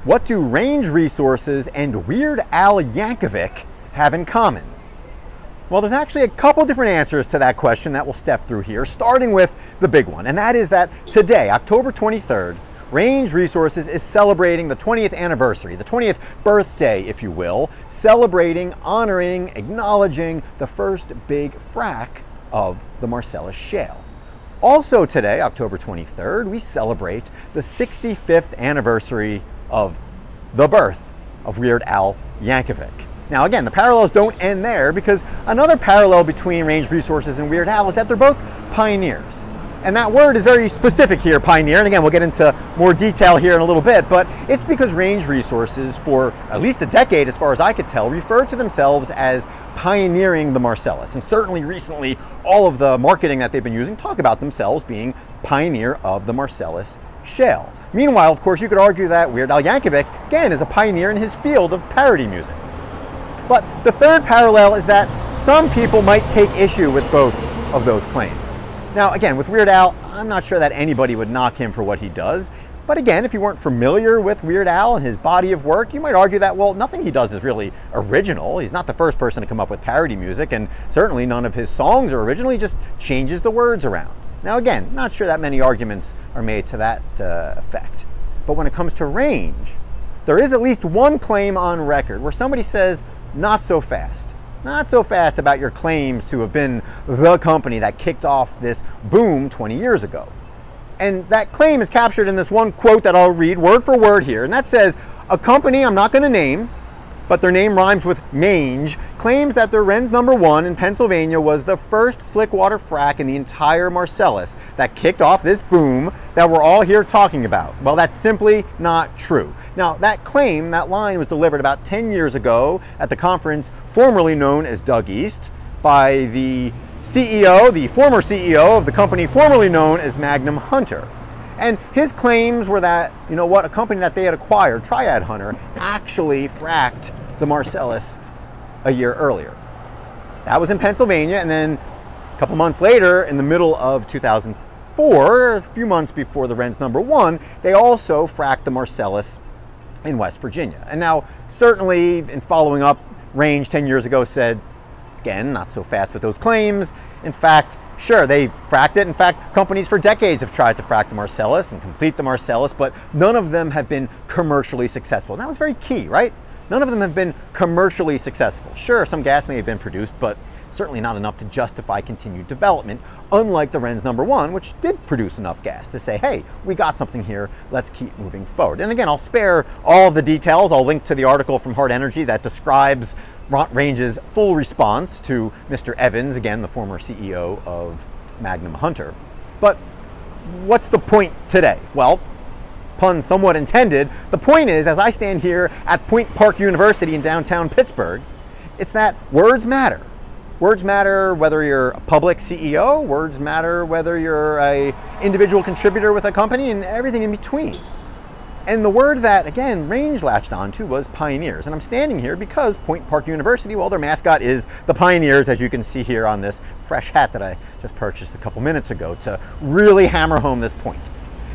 What do Range Resources and Weird Al Yankovic have in common? Well, there's actually a couple different answers to that question that we'll step through here, starting with the big one, and that is that today, October 23rd, Range Resources is celebrating the 20th anniversary, the 20th birthday, if you will, celebrating, honoring, acknowledging the first big frac of the Marcellus shale. Also today, October 23rd, we celebrate the 65th anniversary of the birth of Weird Al Yankovic. Now again, the parallels don't end there, because another parallel between Range Resources and Weird Al is that they're both pioneers. And that word is very specific here, pioneer, and again, we'll get into more detail here in a little bit, but it's because Range Resources, for at least a decade, as far as I could tell, referred to themselves as pioneering the Marcellus. And certainly recently, all of the marketing that they've been using talk about themselves being pioneer of the Marcellus shale. Meanwhile, of course, you could argue that Weird Al Yankovic, again, is a pioneer in his field of parody music. But the third parallel is that some people might take issue with both of those claims. Now, again, with Weird Al, I'm not sure that anybody would knock him for what he does. But again, if you weren't familiar with Weird Al and his body of work, you might argue that, well, nothing he does is really original. He's not the first person to come up with parody music, and certainly none of his songs are original. He just changes the words around. Now again, not sure that many arguments are made to that effect. But when it comes to Range, there is at least one claim on record where somebody says, not so fast. Not so fast about your claims to have been the company that kicked off this boom 20 years ago. And that claim is captured in this one quote that I'll read word for word here. And that says, a company I'm not going to name, but their name rhymes with mange, claims that their Renz number 1 in Pennsylvania was the first slickwater frac in the entire Marcellus that kicked off this boom that we're all here talking about. Well, that's simply not true. Now, that claim, that line was delivered about 10 years ago at the conference formerly known as Doug East by the CEO, the former CEO of the company formerly known as Magnum Hunter. And his claims were that, you know what, a company that they had acquired, Triad Hunter, actually fracked the Marcellus a year earlier. That was in Pennsylvania, and then a couple months later, in the middle of 2004, a few months before the Renz number 1, they also fracked the Marcellus in West Virginia. And now, certainly, in following up, Range 10 years ago said, again, not so fast with those claims. In fact, sure, they fracked it. In fact, companies for decades have tried to frack the Marcellus and complete the Marcellus, but none of them have been commercially successful. And that was very key, right? None of them have been commercially successful. Sure, some gas may have been produced, but certainly not enough to justify continued development, unlike the Renz number 1, which did produce enough gas to say, hey, we got something here, let's keep moving forward. And again, I'll spare all of the details. I'll link to the article from Hard Energy that describes Range's full response to Mr. Evans, again, the former CEO of Magnum Hunter. But what's the point today? Well, pun somewhat intended, the point is, as I stand here at Point Park University in downtown Pittsburgh, it's that words matter. Words matter whether you're a public CEO, words matter whether you're an individual contributor with a company, and everything in between. And the word that, again, Range latched onto was pioneers. And I'm standing here because Point Park University, well, their mascot is the Pioneers, as you can see here on this fresh hat that I just purchased a couple minutes ago to really hammer home this point.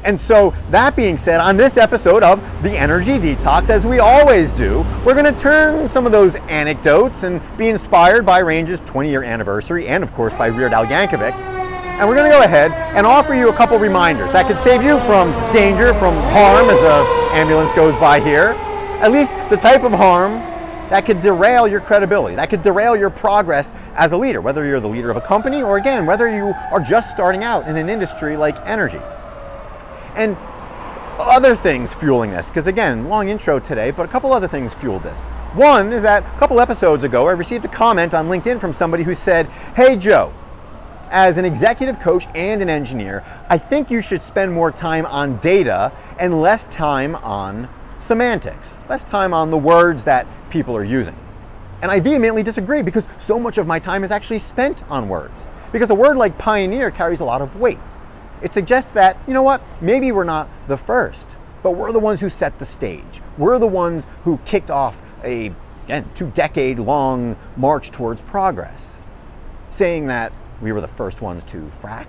And so, that being said, on this episode of the Energy Detox, as we always do, we're going to turn some of those anecdotes and be inspired by Range's 20-year anniversary and, of course, by Weird Al Yankovic. And we're going to go ahead and offer you a couple reminders that could save you from danger, from harm as an ambulance goes by here. At least the type of harm that could derail your credibility, that could derail your progress as a leader, whether you're the leader of a company or, again, whether you are just starting out in an industry like energy. And other things fueling this, because again, long intro today, but a couple other things fueled this. One is that a couple episodes ago, I received a comment on LinkedIn from somebody who said, hey Joe, as an executive coach and an engineer, I think you should spend more time on data and less time on semantics, less time on the words that people are using. And I vehemently disagree, because so much of my time is actually spent on words. Because a word like pioneer carries a lot of weight. It suggests that, you know what, maybe we're not the first, but we're the ones who set the stage. We're the ones who kicked off a, again, 2-decade-long march towards progress. Saying that we were the first ones to frack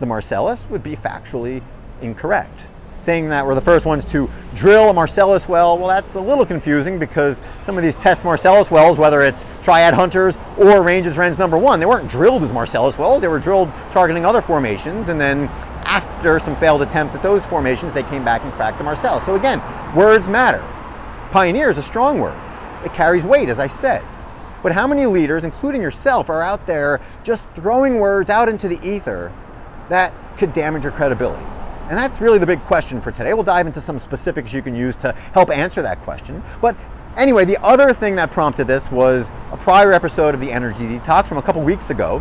the Marcellus would be factually incorrect. saying that we're the first ones to drill a Marcellus well. Well, that's a little confusing because some of these test Marcellus wells, whether it's Triad Hunters or Ranges Wren's #1, they weren't drilled as Marcellus wells. They were drilled targeting other formations, and then after some failed attempts at those formations, they came back and fracked the Marcellus. So again, words matter. Pioneer is a strong word. It carries weight, as I said. But how many leaders, including yourself, are out there just throwing words out into the ether that could damage your credibility? And that's really the big question for today. We'll dive into some specifics you can use to help answer that question. But anyway, the other thing that prompted this was a prior episode of the Energy Detox from a couple weeks ago,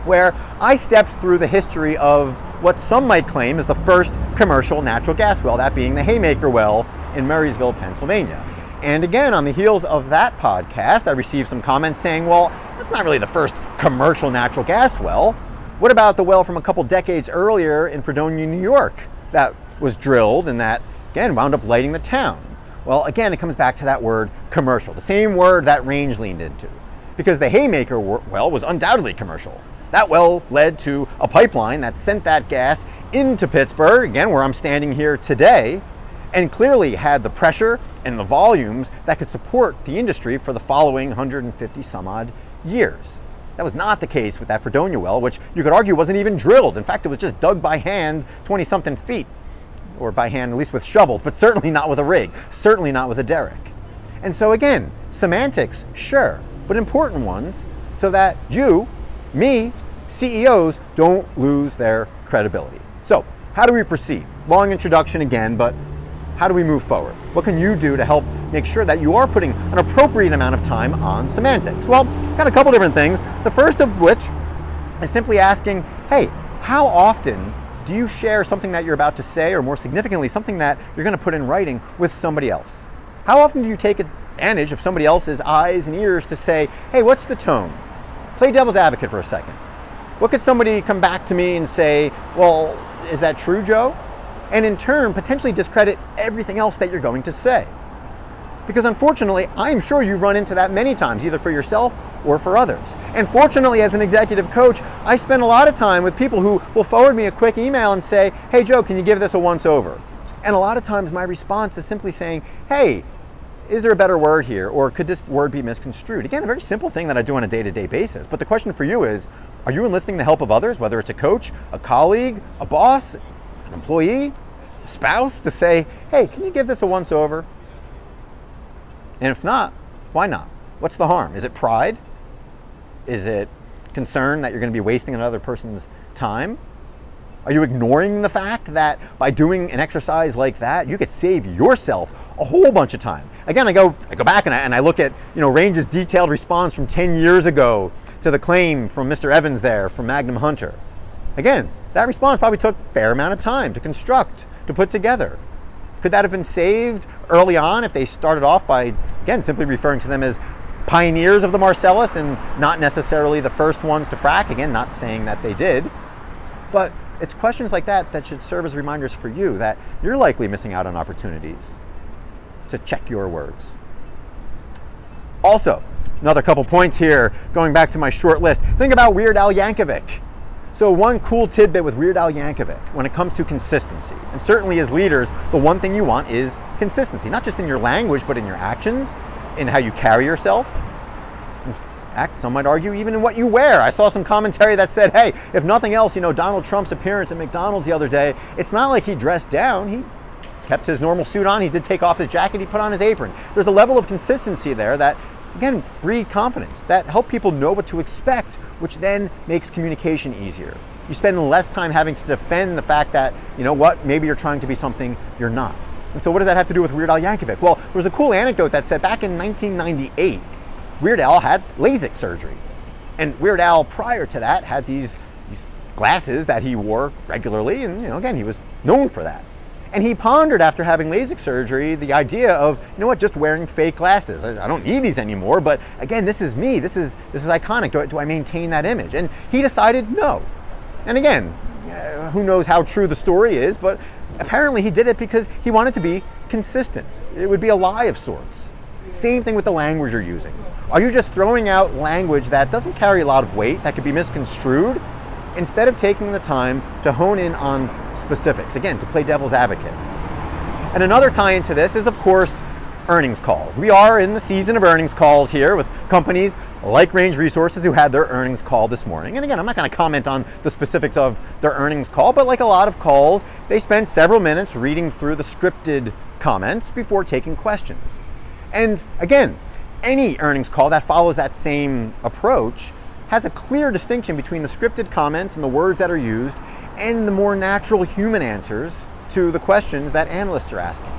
where I stepped through the history of what some might claim is the first commercial natural gas well, that being the Haymaker well in Murraysville, Pennsylvania. And again, on the heels of that podcast, I received some comments saying, well, that's not really the first commercial natural gas well. What about the well from a couple decades earlier in Fredonia, New York, that was drilled and that, again, wound up lighting the town? Well, again, it comes back to that word commercial, the same word that Range leaned into, because the Haymaker well was undoubtedly commercial. That well led to a pipeline that sent that gas into Pittsburgh, again, where I'm standing here today, and clearly had the pressure and the volumes that could support the industry for the following 150 some odd years. That was not the case with that Fredonia well, which you could argue wasn't even drilled. In fact, it was just dug by hand 20-something feet, or by hand at least with shovels, but certainly not with a rig, certainly not with a derrick. And so again, semantics, sure, but important ones so that you, me, CEOs don't lose their credibility. So how do we proceed? Long introduction again, but how do we move forward? What can you do to help make sure that you are putting an appropriate amount of time on semantics? Well, got a couple different things. The first of which is simply asking, hey, how often do you share something that you're about to say, or more significantly, something that you're going to put in writing with somebody else? How often do you take advantage of somebody else's eyes and ears to say, hey, what's the tone? Play devil's advocate for a second. What could somebody come back to me and say, well, is that true, Joe? And in turn, potentially discredit everything else that you're going to say. Because unfortunately, I'm sure you've run into that many times, either for yourself or for others. And fortunately, as an executive coach, I spend a lot of time with people who will forward me a quick email and say, hey, Joe, can you give this a once over? And a lot of times my response is simply saying, hey, is there a better word here? Or could this word be misconstrued? Again, a very simple thing that I do on a day-to-day basis. But the question for you is, are you enlisting the help of others, whether it's a coach, a colleague, a boss, an employee, a spouse, to say, hey, can you give this a once over? And if not, why not? What's the harm? Is it pride? Is it concern that you're going to be wasting another person's time? Are you ignoring the fact that by doing an exercise like that, you could save yourself a whole bunch of time? Again, I go back and I look at, Range's detailed response from 10 years ago to the claim from Mr. Evans there from Magnum Hunter. Again, that response probably took a fair amount of time to construct, to put together. Could that have been saved early on if they started off by, again, simply referring to them as pioneers of the Marcellus and not necessarily the first ones to frack? Again, not saying that they did, but it's questions like that that should serve as reminders for you that you're likely missing out on opportunities to check your words. Also, another couple points here, going back to my short list. Think about Weird Al Yankovic. So one cool tidbit with Weird Al Yankovic when it comes to consistency, and certainly as leaders, the one thing you want is consistency, not just in your language, but in your actions, in how you carry yourself. In fact, some might argue even in what you wear. I saw some commentary that said, hey, if nothing else, Donald Trump's appearance at McDonald's the other day, it's not like he dressed down. He kept his normal suit on. He did take off his jacket. He put on his apron. There's a level of consistency there that, again, breed confidence, that help people know what to expect, which then makes communication easier. You spend less time having to defend the fact that, maybe you're trying to be something you're not. And so what does that have to do with Weird Al Yankovic? Well, there was a cool anecdote that said back in 1998, Weird Al had LASIK surgery. And Weird Al, prior to that, had these glasses that he wore regularly, and again, he was known for that. And he pondered after having LASIK surgery the idea of, just wearing fake glasses. I don't need these anymore, but again, this is me. This is iconic. Do I maintain that image? And he decided no. And again, who knows how true the story is, but apparently he did it because he wanted to be consistent. It would be a lie of sorts. Same thing with the language you're using. Are you just throwing out language that doesn't carry a lot of weight, that could be misconstrued, instead of taking the time to hone in on specifics? Again, to play devil's advocate. And another tie into this is, of course, earnings calls. We are in the season of earnings calls here with companies like Range Resources who had their earnings call this morning. And again, I'm not going to comment on the specifics of their earnings call, but like a lot of calls, they spend several minutes reading through the scripted comments before taking questions. And again, any earnings call that follows that same approach has a clear distinction between the scripted comments and the words that are used and the more natural human answers to the questions that analysts are asking.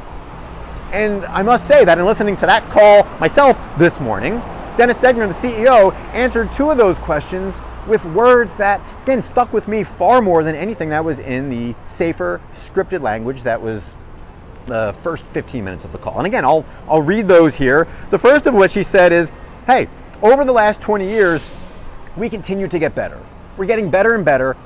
And I must say that in listening to that call myself this morning, Dennis Degner, the CEO, answered two of those questions with words that, again, stuck with me far more than anything that was in the safer, scripted language that was the first 15 minutes of the call. And again, I'll read those here. The first of which he said is, hey, over the last 20 years, we continue to get better. We're getting better and better,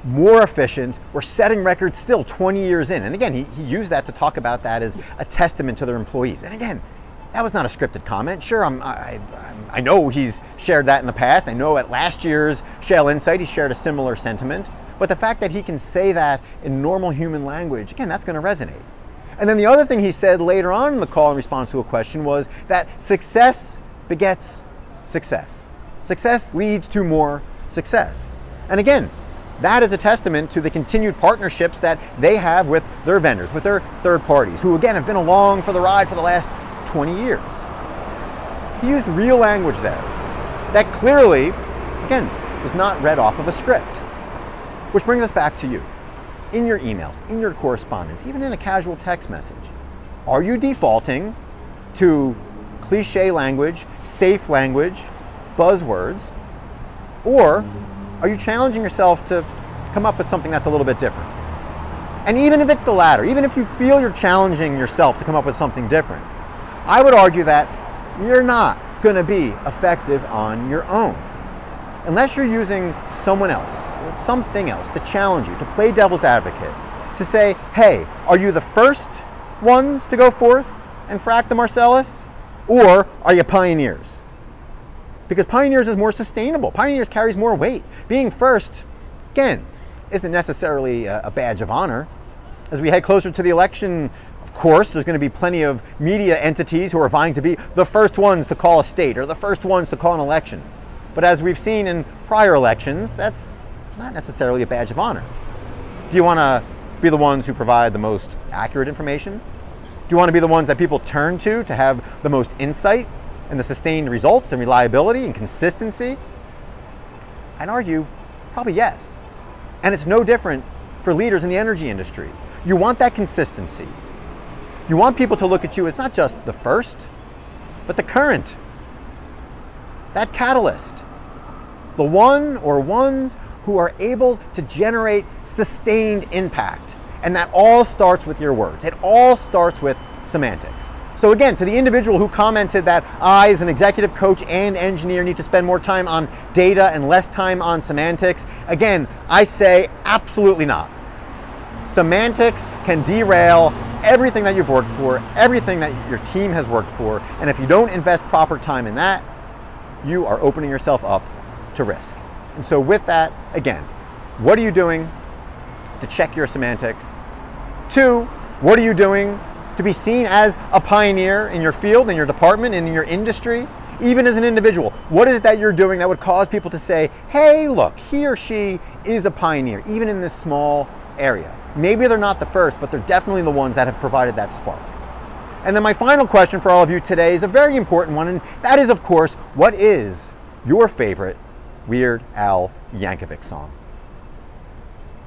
more efficient. We're setting records still 20 years in. And again, he used that to talk about that as a testament to their employees. And again, that was not a scripted comment. Sure, I know he's shared that in the past. I know at last year's Shale Insight, he shared a similar sentiment. But the fact that he can say that in normal human language, again, that's going to resonate. And then the other thing he said later on in the call in response to a question was that success begets success. Success leads to more success. And again, that is a testament to the continued partnerships that they have with their vendors, with their third parties, who again have been along for the ride for the last 20 years. He used real language there that clearly, again, was not read off of a script. Which brings us back to you. In your emails, in your correspondence, even in a casual text message, are you defaulting to cliche language, safe language, buzzwords, or are you challenging yourself to come up with something that's a little bit different? And even if it's the latter, even if you feel you're challenging yourself to come up with something different, I would argue that you're not going to be effective on your own. Unless you're using someone else, or something else to challenge you, to play devil's advocate, to say, hey, are you the first ones to go forth and frack the Marcellus? Or are you pioneers? Because pioneers is more sustainable. Pioneers carries more weight. Being first, again, isn't necessarily a badge of honor. As we head closer to the election, of course, there's going to be plenty of media entities who are vying to be the first ones to call a state or the first ones to call an election. But as we've seen in prior elections, that's not necessarily a badge of honor. Do you want to be the ones who provide the most accurate information? Do you want to be the ones that people turn to have the most insight and the sustained results and reliability and consistency? I'd argue probably yes. And it's no different for leaders in the energy industry. You want that consistency. You want people to look at you as not just the first, but the current, that catalyst, the one or ones who are able to generate sustained impact. And that all starts with your words. It all starts with semantics. So again, to the individual who commented that I, as an executive coach and engineer, need to spend more time on data and less time on semantics, again, I say absolutely not. Semantics can derail everything that you've worked for, everything that your team has worked for, and if you don't invest proper time in that, you are opening yourself up to risk. And so with that, again, what are you doing to check your semantics? 2, what are you doing to be seen as a pioneer in your field, in your department, and in your industry? Even as an individual, what is it that you're doing that would cause people to say, hey, look, he or she is a pioneer, even in this small area? Maybe they're not the first, but they're definitely the ones that have provided that spark. And then my final question for all of you today is a very important one, and that is, of course, what is your favorite Weird Al Yankovic song?